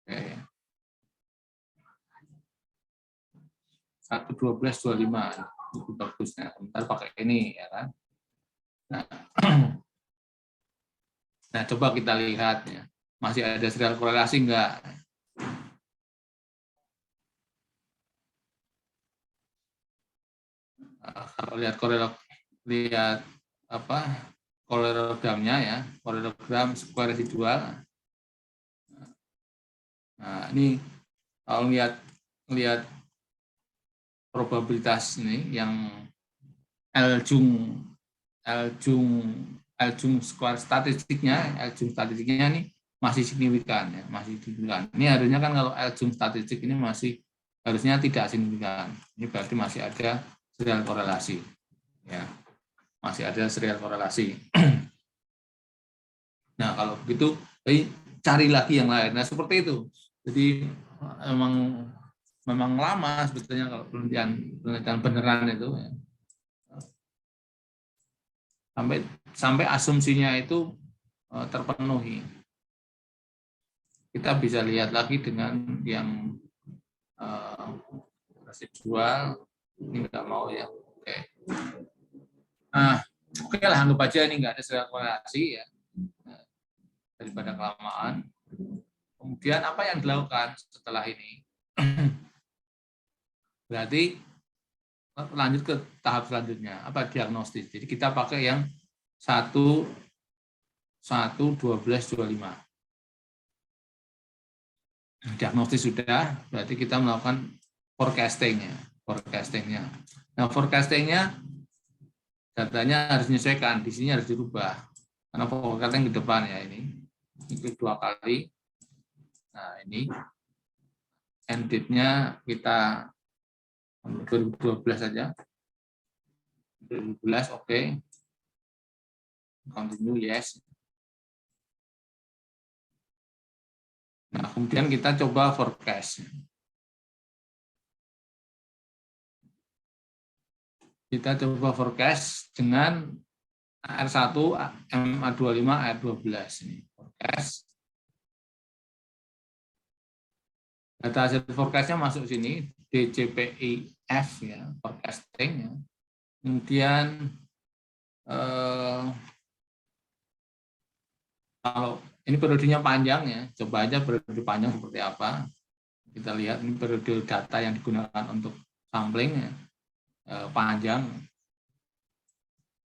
Oke. 1, 12, 25. Itu bagusnya. Bentar pakai ini, ya kan? Nah, coba kita lihat ya. Masih ada serial korelasi enggak? Kalau lihat kolerogramnya ya, korelogram square residual. Nah, ini kalau lihat probabilitas ini yang L-jung square statistiknya ini masih signifikan ya, masih signifikan. Ini harusnya kan kalau L-jung statistik ini masih harusnya tidak signifikan. Ini berarti masih ada serial korelasi. Ya. Masih ada serial korelasi. Nah, kalau begitu cari lagi yang lain. Nah, seperti itu. Jadi memang lama sebetulnya kalau penelitian beneran itu ya. Sampai asumsinya itu terpenuhi. Kita bisa lihat lagi dengan yang residual. Ini nggak mau ya. Oke. Nah, oke lah, anggap aja ini nggak ada serial korelasi ya. Daripada kelamaan. Kemudian apa yang dilakukan setelah ini? Berarti lanjut ke tahap selanjutnya, apa diagnostis. Jadi kita pakai yang 1, 12, 25. Diagnostis sudah, berarti kita melakukan forecastingnya. Nah, forecastingnya datanya harus menyesuaikan, di sini harus dirubah. Karena forecasting ke depan ya ini kedua kali. Nah, ini end date-nya kita 2012 saja. 2012 oke. Continue yes. Nah, kemudian kita coba forecast. Kita coba forecast dengan AR1, MA25, AR12 ini. Forecast. Data hasil forecast-nya masuk sini, DCPIF ya, forecasting ya. Kemudian kalau ini periodenya panjang ya, coba aja periode panjang seperti apa. Kita lihat ini periode data yang digunakan untuk sampling ya, panjang.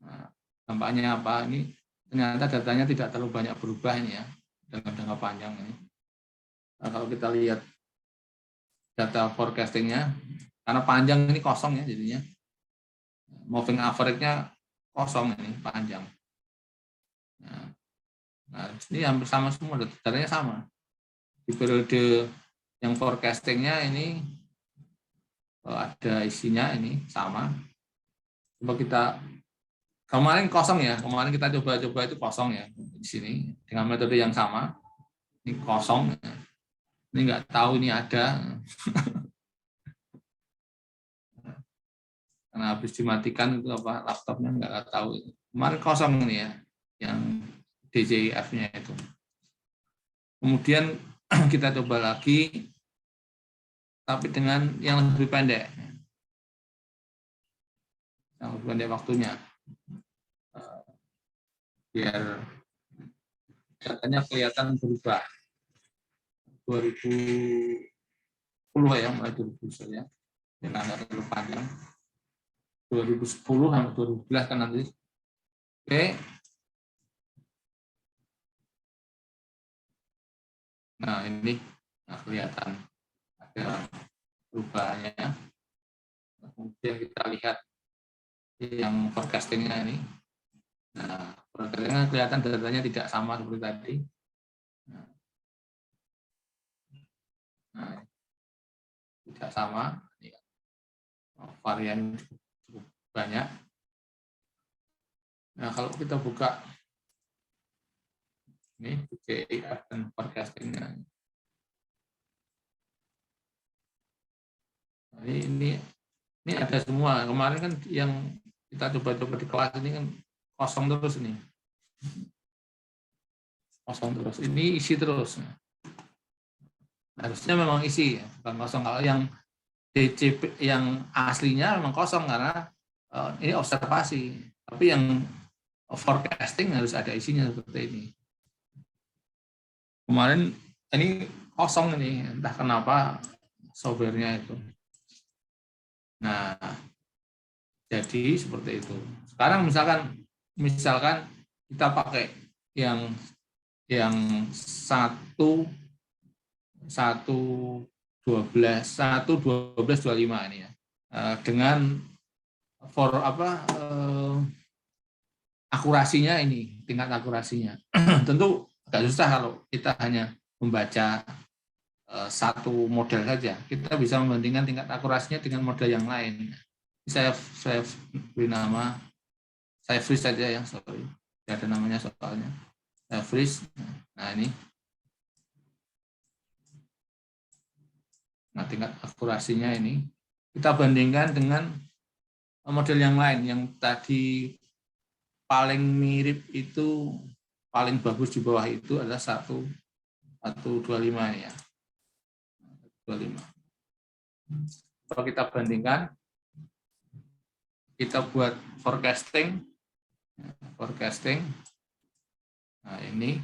Nah, dampaknya apa? Ini ternyata datanya tidak terlalu banyak berubah ini ya, dengan jangka panjang ini. Nah, kalau kita lihat data forecastingnya, karena panjang ini kosong ya jadinya. Moving average-nya kosong ini, panjang. Nah, ini hampir sama semua, datanya sama. Di periode yang forecastingnya ini ada isinya ini sama. Coba kita kemarin kosong ya, kemarin kita coba itu kosong ya di sini dengan metode yang sama. Ini kosong, ini nggak tahu ini ada. Karena habis dimatikan itu apa laptopnya nggak tahu. Kemarin kosong ini ya, yang DCIF-nya itu. Kemudian kita coba lagi, tapi dengan yang lebih pendek. Yang lebih pendek waktunya. Biar datanya kelihatan berubah. 2010 ya, mulai 2010 ya. Dengan nggak terlalu panjang. 2010 sampai 2011 kan nanti. Oke. Nah, ini kelihatan ada perubahannya. Kemudian kita lihat yang forecastingnya ini. Nah, forecastingnya kelihatan datanya tidak sama seperti tadi. Nah, tidak sama, varian cukup banyak. Nah, kalau kita buka ini GIF dan forecastingnya, ini ada semua. Kemarin kan yang kita coba-coba di kelas ini kan kosong terus ini. Kosong terus. Ini isi terus. Harusnya memang isi, bukan kosong. Kalau yang DCP yang aslinya memang kosong karena ini observasi. Tapi yang forecasting harus ada isinya seperti ini. Kemarin ini kosong ini, entah kenapa softwarenya itu. Nah, jadi seperti itu. Sekarang misalkan kita pakai yang 1.12.25 ini ya, dengan akurasinya ini, tingkat akurasinya. Tentu agak susah kalau kita hanya membaca satu model saja. Kita bisa membandingkan tingkat akurasinya dengan model yang lain. Saya beri nama, saya freeze saja ya, sorry, tidak ada namanya soalnya. Saya freeze. Nah ini. Nah tingkat akurasinya ini kita bandingkan dengan model yang lain yang tadi paling mirip itu, paling bagus di bawah itu adalah 1.25 ya. 25. Kalau kita bandingkan, kita buat forecasting. Nah ini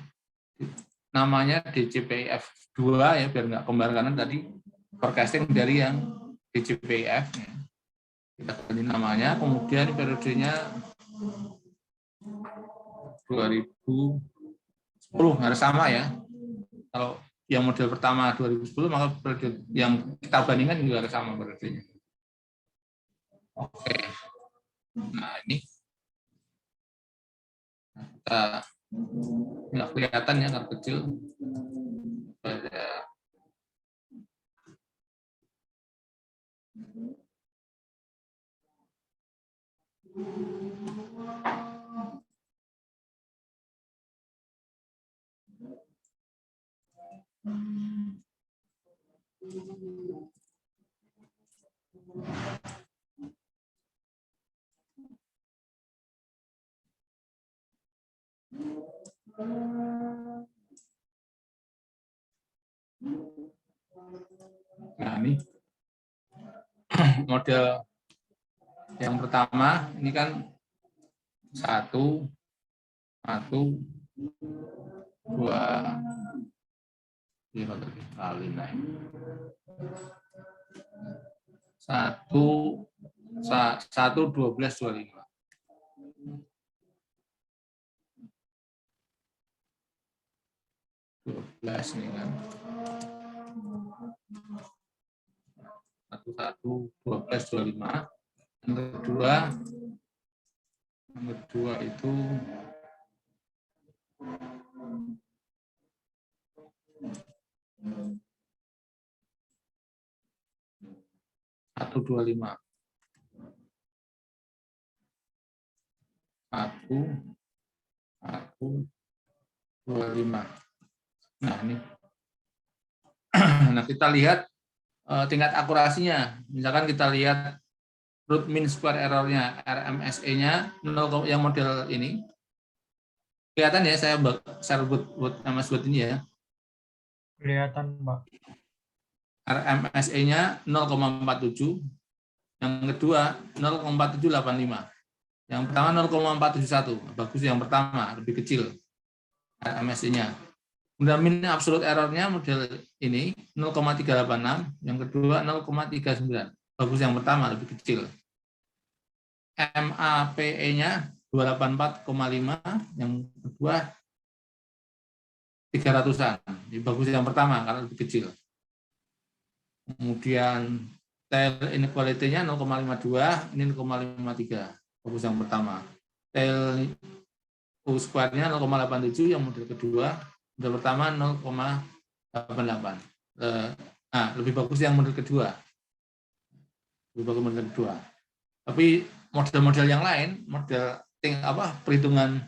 namanya DCPF2 ya, biar nggak kembar karena tadi forecasting dari yang DCPF. Ya. Kita ganti namanya, kemudian periodenya 2010 harus sama ya. Kalau yang model pertama 2010, maka periode yang kita bandingkan juga harus sama periodenya. Oke. Nah ini kita nggak kelihatan ya karena kecil. Nah ini model yang pertama ini kan 1, 2, 1, 12, 25. Ini kan 1, 12, 25. Yang kedua itu 1.25. 1.25. Nah ini. Nah kita lihat tingkat akurasinya. Misalkan kita lihat root mean square error-nya, RMSE-nya 0, yang model ini. Kelihatan ya, saya buat nama buat ini ya. Kelihatan, Pak. RMSE-nya 0,47. Yang kedua 0,4785. Yang pertama 0,471. Bagus yang pertama, lebih kecil RMSE-nya. Kemudian mean absolute error-nya model ini 0,386, yang kedua 0,39. Bagus yang pertama, lebih kecil. MAPE-nya 284,5, yang kedua 300-an. Bagus yang pertama karena lebih kecil. Kemudian tail inequality-nya 0,52, ini 0,53. Bagus yang pertama. Tail U square-nya 0,87 yang model kedua. Model pertama 0,88. Lebih bagus yang model kedua. Lebih bagus model kedua. Tapi model-model yang lain, perhitungan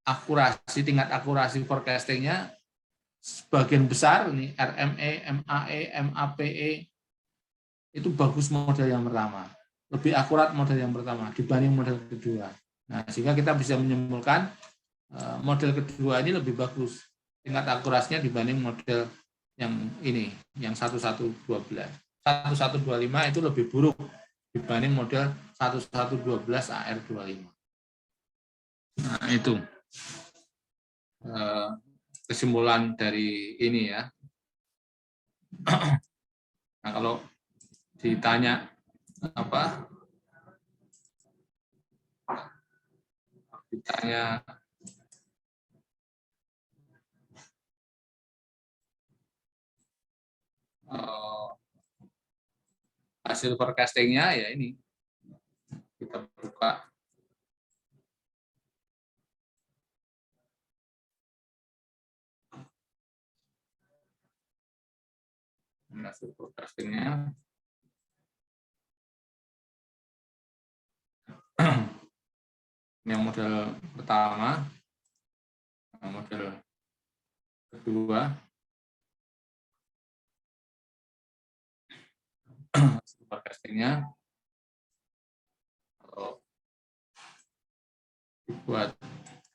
akurasi, tingkat akurasi forecasting-nya sebagian besar nih RME, MAE, MAPE itu bagus model yang pertama. Lebih akurat model yang pertama dibanding model kedua. Nah, sehingga kita bisa menyimpulkan model kedua ini lebih bagus tingkat akurasinya dibanding model yang ini, yang 1112. 1125 itu lebih buruk dibanding model 1112 AR25. Nah, itu kesimpulan dari ini ya. Nah, kalau ditanya hasil forecasting-nya ya ini. Kita buka. Hasil forecasting-nya. Yang model pertama, model kedua, forecasting-nya kalau dibuat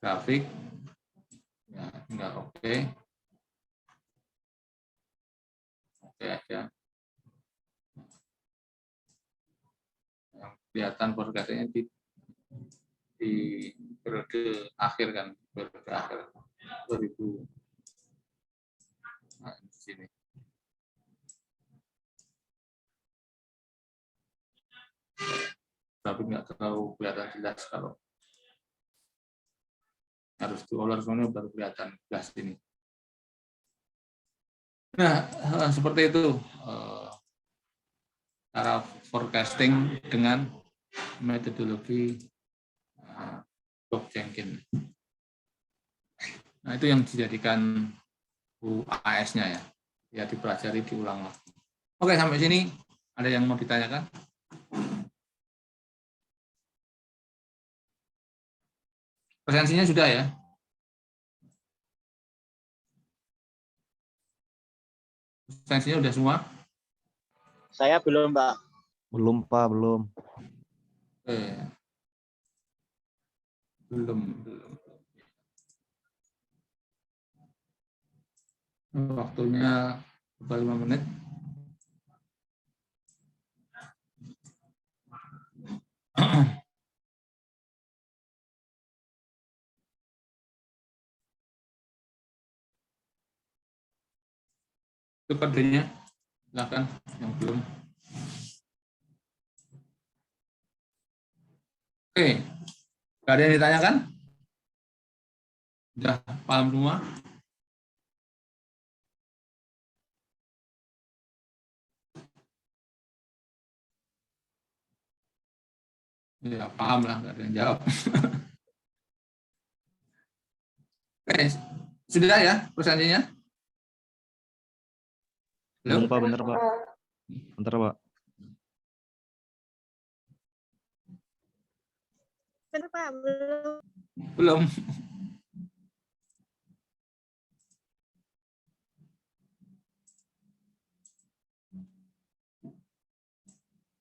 grafik ya enggak oke aja. Yang kelihatan forecasting-nya di periode akhir kan, periode akhir 2000. Nah, di sini. Tapi nggak terlalu kelihatan jelas kalau harus diolah semuanya baru kelihatan jelas ini. Nah, seperti itu cara forecasting dengan metodologi Bob Jenkins. Nah, itu yang dijadikan UAS-nya ya. Ya dipelajari, diulang lagi. Oke, sampai sini ada yang mau ditanyakan? Presensinya sudah ya? Presensinya sudah semua? Saya belum, Pak. Belum, Pak, belum. Belum. Waktunya 5 menit. Itu kodenya, silakan yang belum. Oke, nggak ada yang ditanyakan? Sudah paham semua? Ya, paham lah, nggak ada yang jawab. Oke, sudah ya presentasinya? Belum, Pak, bener, Pak. Bentar, Pak. Benar, Pak, belum. Belum.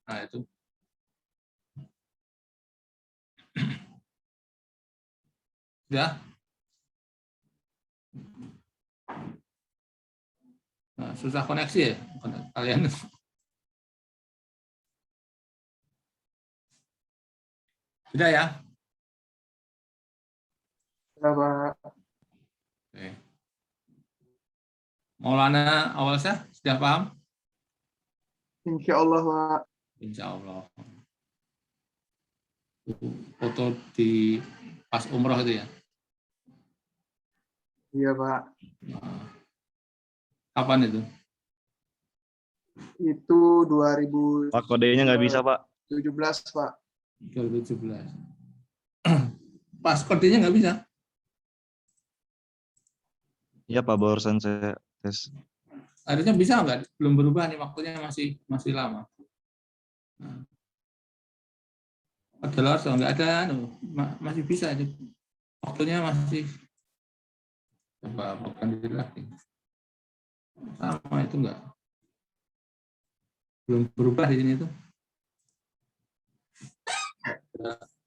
Nah, itu. Sudah? Nah, susah koneksi ya kalian. Sudah ya? Sudah, Pak. Oke. Maulana Awalsyah sudah paham? Insya Allah, Pak. Insya Allah. Foto di pas umroh itu ya? Iya, Pak. Nah, kapan itu? Itu 2017, Pak, kodenya nggak bisa, Pak. Pak. 2017. Pas kodenya nggak bisa. Iya Pak, barusan saya tes. Harusnya bisa nggak? Belum berubah nih, waktunya masih lama. Nah, adalah nggak ada, masih bisa. Waktunya masih. Coba bukan diri lagi. Sama itu enggak. Belum berubah di sini tuh.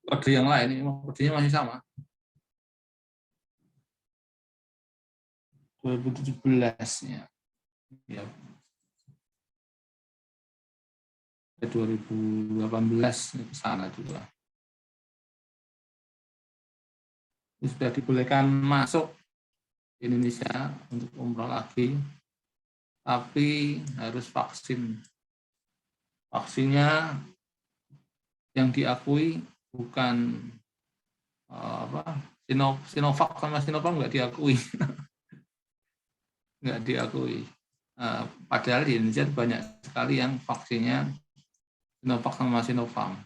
Kode yang lain, ini kodenya masih sama. 2017 ya. Ya. 2018 ke sana juga. Ini sudah dibolehkan masuk Indonesia untuk umroh lagi, tapi harus vaksin. Vaksinnya yang diakui bukan Sinovac sama Sinovac nggak diakui, nggak diakui. Padahal di Indonesia banyak sekali yang vaksinnya Sinovac sama Sinovac.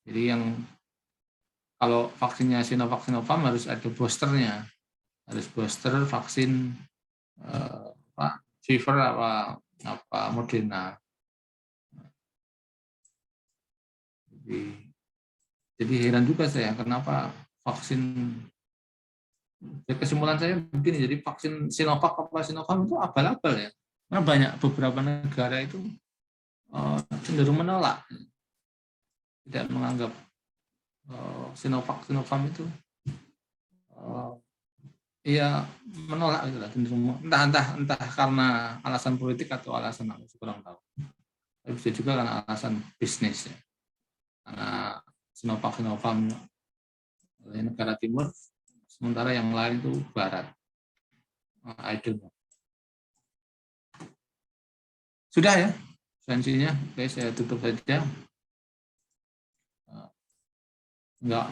Jadi yang kalau vaksinnya Sinovac Sinovac harus ada boosternya. Harus booster vaksin Pfizer apa Moderna. Jadi heran juga saya kenapa vaksin. Kesimpulan saya begini, jadi vaksin Sinovac apa Sinovac itu abal-abal ya. Karena banyak beberapa negara itu cenderung menolak, tidak menganggap Sinovac itu ya menolak gitu lah, entah karena alasan politik atau alasan apa, kurang tahu. Tapi bisa juga karena alasan bisnis ya. Karena Sinovac oleh negara timur, sementara yang lain itu barat. I don't know. Sudah ya sensinya, oke saya tutup saja. Enggak.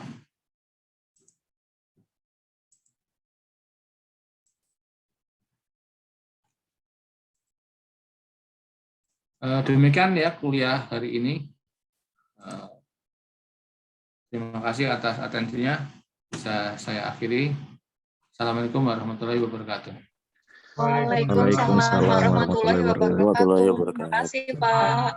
Demikian ya kuliah hari ini. Terima kasih atas atensinya. Bisa saya akhiri. Assalamualaikum warahmatullahi wabarakatuh. Waalaikumsalam warahmatullahi wabarakatuh. Terima kasih, Pak.